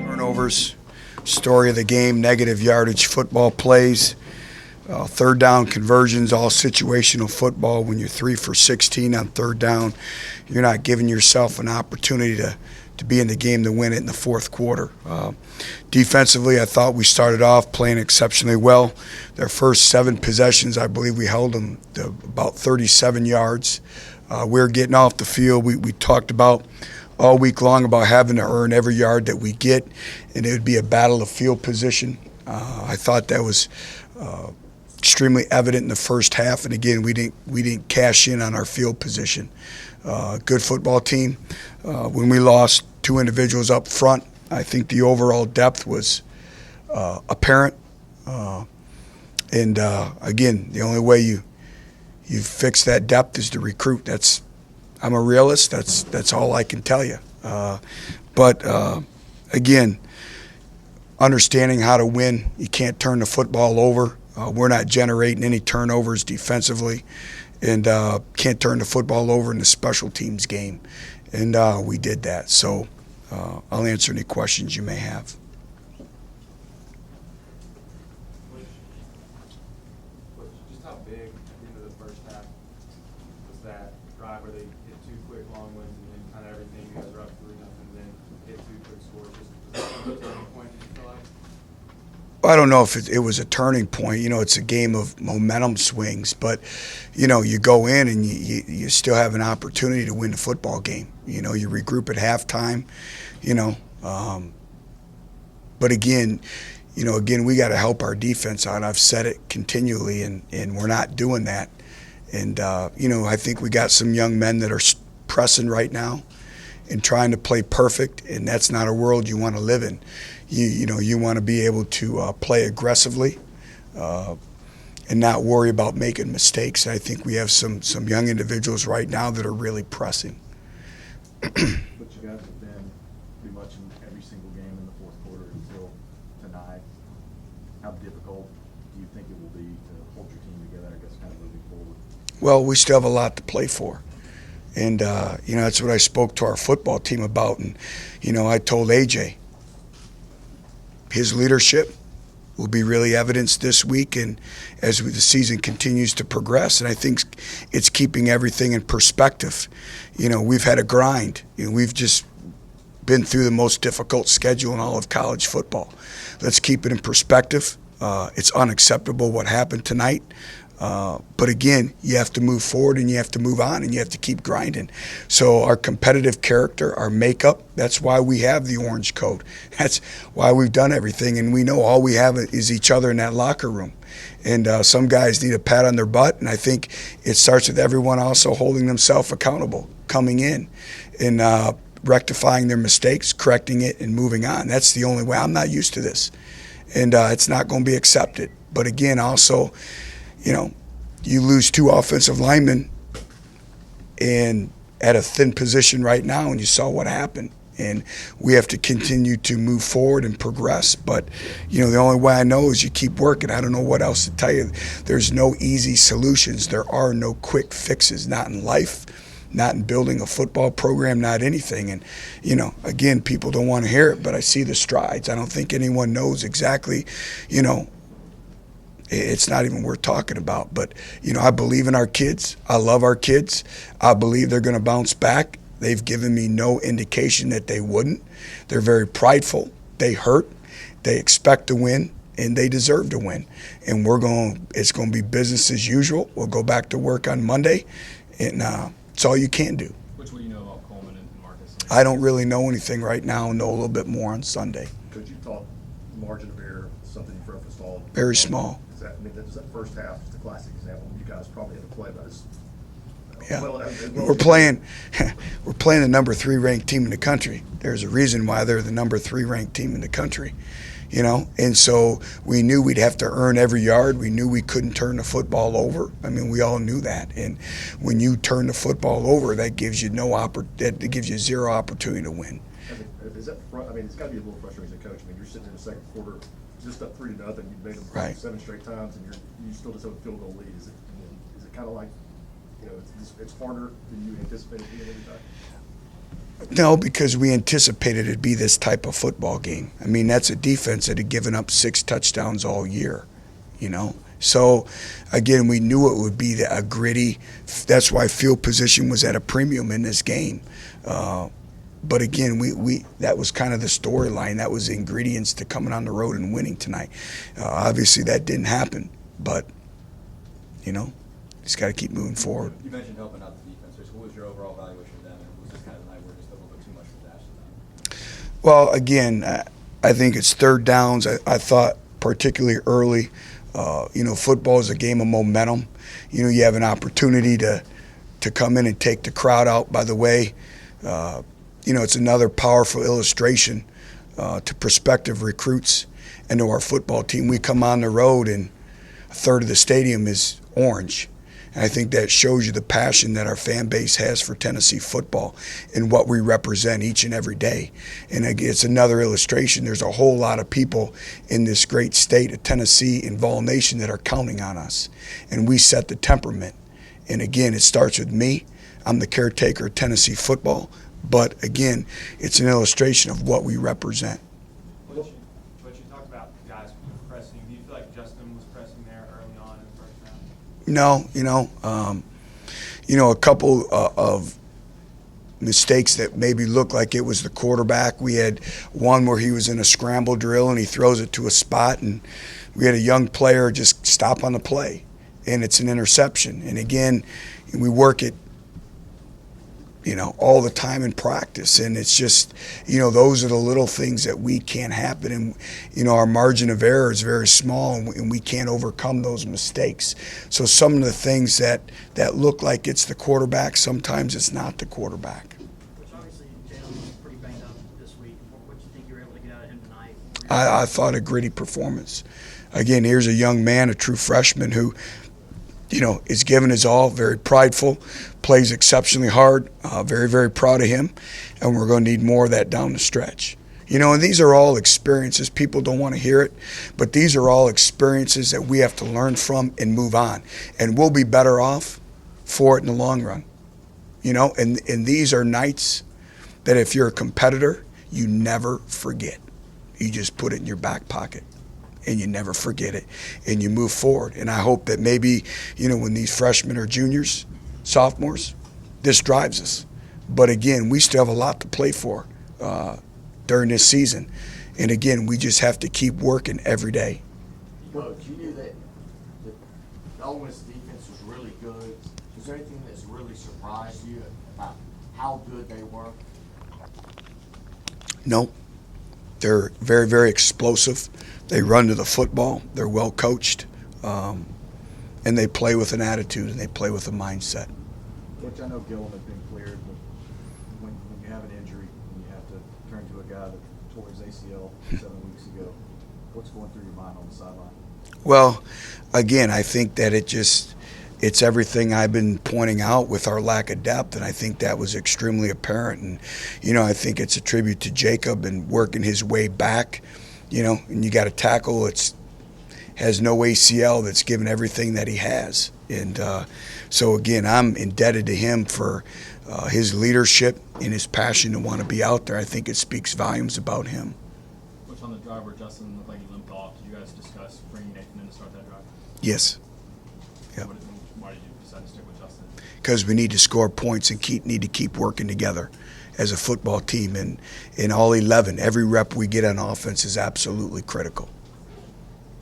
Turnovers, story of the game, negative yardage football plays, third down conversions, all situational football. When you're 3 for 16 on third down, you're not giving yourself an opportunity to be in the game to win it in the fourth quarter. Defensively, I thought we started off playing exceptionally well. Their first 7 possessions, I believe we held them to about 37 yards. We were getting off the field. We talked about all week long about having to earn every yard that we get, and it would be a battle of field position. I thought that was extremely evident in the first half, and again, we didn't cash in on our field position. Good football team. When we lost 2 individuals up front, I think the overall depth was apparent. And again, the only way you fix that depth is to recruit. I'm a realist. That's all I can tell you. But again, understanding how to win, you can't turn the football over. We're not generating any turnovers defensively, and can't turn the football over in the special teams game. And we did that. So I'll answer any questions you may have. Just how big at the end of the first half was that drive where they hit 2 quick long ones and then kind of everything, you guys are up 3-0, then hit 2 quick scores? Just a turning point, did you feel like? I don't know if it was a turning point. It's a game of momentum swings, but, you go in and you still have an opportunity to win the football game. You regroup at halftime, but again, we got to help our defense out. I've said it continually, and we're not doing that. And, I think we got some young men that are pressing right now and trying to play perfect, and that's not a world you want to live in. You want to be able to play aggressively and not worry about making mistakes. I think we have some young individuals right now that are really pressing. But you guys have been pretty much in every single game in the fourth quarter until tonight. How difficult do you think it will be to hold your team together, I guess, kind of moving forward? Well, we still have a lot to play for. And, that's what I spoke to our football team about. And, I told AJ, his leadership will be really evidenced this week and as the season continues to progress. And I think it's keeping everything in perspective. We've had a grind. We've just been through the most difficult schedule in all of college football. Let's keep it in perspective. It's unacceptable what happened tonight. But again, you have to move forward and you have to move on and you have to keep grinding. So our competitive character, our makeup, that's why we have the orange coat. That's why we've done everything. And we know all we have is each other in that locker room. And some guys need a pat on their butt. And I think it starts with everyone also holding themselves accountable, coming in and rectifying their mistakes, correcting it, and moving on. That's the only way. I'm not used to this. And it's not going to be accepted. But again, also, you lose 2 offensive linemen and at a thin position right now, and you saw what happened. And we have to continue to move forward and progress. But, the only way I know is you keep working. I don't know what else to tell you. There's no easy solutions. There are no quick fixes, not in life, not in building a football program, not anything. And, again, people don't want to hear it, but I see the strides. I don't think anyone knows exactly, it's not even worth talking about. But, I believe in our kids. I love our kids. I believe they're going to bounce back. They've given me no indication that they wouldn't. They're very prideful. They hurt. They expect to win, and they deserve to win. And it's going to be business as usual. We'll go back to work on Monday, and it's all you can do. What do you know about Coleman and Marcus? I don't really know anything right now. Know a little bit more on Sunday. Could you talk margin of error, something you've referenced all? Very small. That first half, just a classic example. You guys probably had to play about as well. We're playing the number 3 ranked team in the country. There's a reason why they're the number 3 ranked team in the country, And so we knew we'd have to earn every yard. We knew we couldn't turn the football over. I mean, we all knew that. And when you turn the football over, that gives you that gives you 0 opportunity to win. Is that? It's got to be a little frustrating as a coach. You're sitting in the second quarter, just up 3-0. You've made them right 7 straight times, and you still just have a field goal lead. Is it kind of like, it's harder than you anticipated being every time? No, because we anticipated it'd be this type of football game. I mean, that's a defense that had given up 6 touchdowns all year, you know. So, again, we knew it would be a gritty. That's why field position was at a premium in this game. But again, we that was kind of the storyline. That was the ingredients to coming on the road and winning tonight. Obviously, that didn't happen, but you know, just got to keep moving forward. You mentioned helping out the defense. What was your overall evaluation of them? And was this kind of the night where just a little bit too much for Dash tonight? Well, again, I think it's third downs. I thought particularly early. You know, football is a game of momentum. You know, you have an opportunity to come in and take the crowd out. By the way, you know, it's another powerful illustration to prospective recruits and to our football team. We come on the road and a third of the stadium is orange. And I think that shows you the passion that our fan base has for Tennessee football and what we represent each and every day. And again, it's another illustration. There's a whole lot of people in this great state of Tennessee and Vol Nation that are counting on us. And we set the temperament. And again, it starts with me. I'm the caretaker of Tennessee football. But again, it's an illustration of what we represent. What you talked about guys pressing, do you feel like Justin was pressing there early on in the first half? No, you know, a couple of mistakes that maybe looked like it was the quarterback. We had one where he was in a scramble drill and he throws it to a spot, and we had a young player just stop on the play, and it's an interception. And again, we work it, you know, all the time in practice, and it's just, you know, those are the little things that we can't happen, and you know, our margin of error is very small, and we can't overcome those mistakes. So some of the things that look like it's the quarterback, sometimes it's not the quarterback. Which obviously Jalen was pretty banged up this week. What do you think you were able to get out of him tonight? I thought a gritty performance. Again, here's a young man, a true freshman who, you know, is giving his all, very prideful, plays exceptionally hard, very, very proud of him, and we're going to need more of that down the stretch. You know, and these are all experiences. People don't want to hear it, but these are all experiences that we have to learn from and move on, and we'll be better off for it in the long run. You know, and these are nights that if you're a competitor, you never forget. You just put it in your back pocket. And you never forget it, and you move forward. And I hope that maybe, you know, when these freshmen are juniors, sophomores, this drives us. But again, we still have a lot to play for during this season. And again, we just have to keep working every day. Coach, you knew that the Ole Miss defense was really good. Was there anything that's really surprised you about how good they were? No, they're very, very explosive. They run to the football. They're well coached, and they play with an attitude and they play with a mindset. Which I know Gillum had been cleared, but when you have an injury and you have to turn to a guy that tore his ACL 7 weeks ago, what's going through your mind on the sideline? Well, again, I think that it's everything I've been pointing out with our lack of depth, and I think that was extremely apparent. And, you know, I think it's a tribute to Jacob and working his way back. You know, and you got a tackle that's has no ACL that's given everything that he has. And so, again, I'm indebted to him for his leadership and his passion to want to be out there. I think it speaks volumes about him. Which on the drive where Justin looked like he limped off, did you guys discuss bringing Nathan in to start that drive? Yes. Yep. Why did you decide to stick with Justin? Because we need to score points and need to keep working together as a football team, and in all 11, every rep we get on offense is absolutely critical.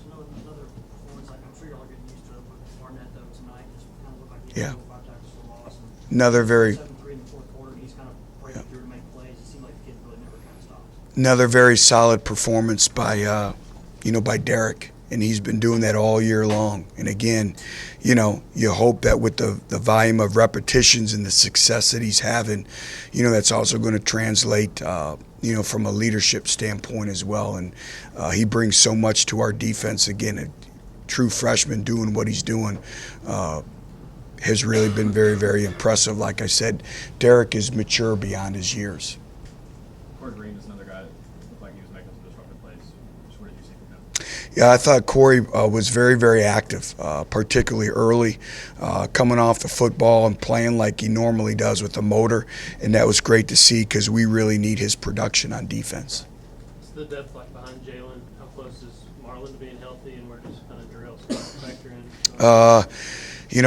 Another performance, like I'm sure y'all are getting used to it, but Barnett though tonight just kind of looked like he had 5 tackles for loss. Another very 7-3 in the fourth quarter, and he's kind of breaking through to make plays. It seemed like the kid really never kind of stops. Another very solid performance by by Derek, and he's been doing that all year long. And again, you know, you hope that with the volume of repetitions and the success that he's having, you know, that's also going to translate, from a leadership standpoint as well. And he brings so much to our defense. Again, a true freshman doing what he's doing has really been very, very impressive. Like I said, Derek is mature beyond his years. Corey Green is another guy that looked like he was making some disruptive plays. Just what did you see from him? Yeah, I thought Corey was very, very active, particularly early, coming off the football and playing like he normally does with the motor, and that was great to see because we really need his production on defense. What's the depth like behind Jalen? How close is Marlon to being healthy, and where does kind of Darrell's factor in?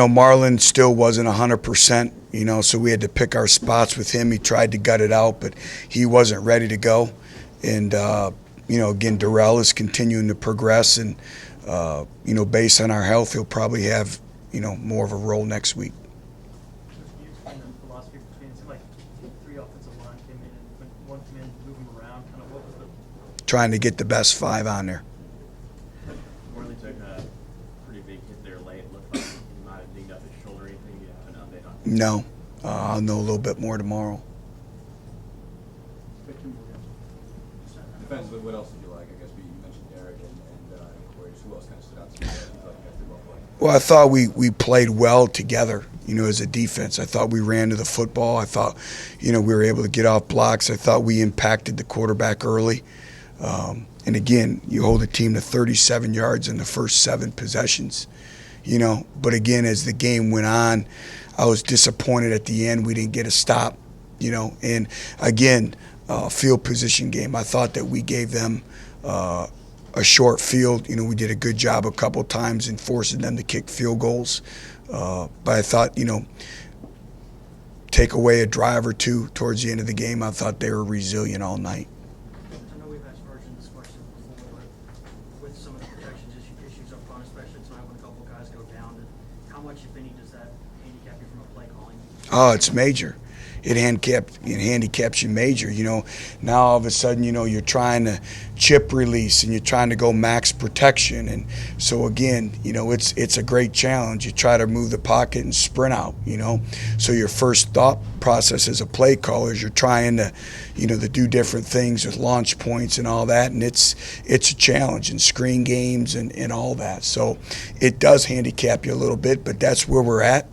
Marlon still wasn't 100%, so we had to pick our spots with him. He tried to gut it out, but he wasn't ready to go. And, again, Darrell is continuing to progress, and, based on our health, he'll probably have, more of a role next week. Can you explain the philosophy between, it seemed like 3 offensive line came in and when one came in, move them around, kind of what was the? Trying to get the best 5 on there. Morley took a pretty big hit there late. Looked like he might have dinged up his shoulder or anything. Do you have an update on that? No. I'll know a little bit more tomorrow. Defensively, what else did you like? I guess you mentioned Derek and Corey. Who else kind of stood out to you? You thought you guys did well playing? Well, I thought we played well together, as a defense. I thought we ran to the football. I thought, we were able to get off blocks. I thought we impacted the quarterback early. And again, you hold a team to 37 yards in the first 7 possessions, But again, as the game went on, I was disappointed at the end we didn't get a stop, And again, field position game. I thought that we gave them a short field. We did a good job a couple times in forcing them to kick field goals. But I thought, take away a drive or 2 towards the end of the game, I thought they were resilient all night. I know we've asked Virgin this question before, but with some of the protections issues up front, especially tonight when a couple guys go down, how much, if any, does that handicap you from a play calling? Oh, it's major. It handicaps you major. Now all of a sudden, you're trying to chip release and you're trying to go max protection, and so again, it's a great challenge. You try to move the pocket and sprint out. So your first thought process as a play caller is you're trying to, to do different things with launch points and all that, and it's a challenge in screen games and all that. So it does handicap you a little bit, but that's where we're at.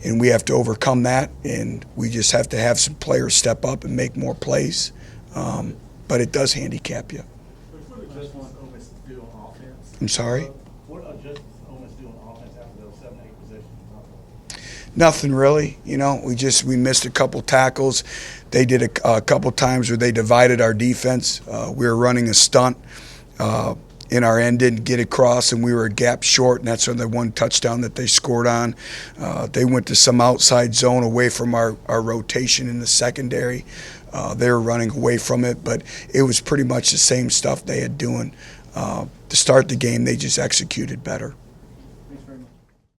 And we have to overcome that, and we just have to have some players step up and make more plays. But it does handicap you. What adjustments Ole Miss do on offense? I'm sorry? What adjustments Ole Miss do on offense after those 7, 8 possessions? Nothing really. We missed a couple tackles. They did a couple times where they divided our defense. We were running a stunt. In our end, didn't get across, and we were a gap short, and that's on the one touchdown that they scored on. They went to some outside zone away from our rotation in the secondary. They were running away from it, but it was pretty much the same stuff they had doing. To start the game, they just executed better.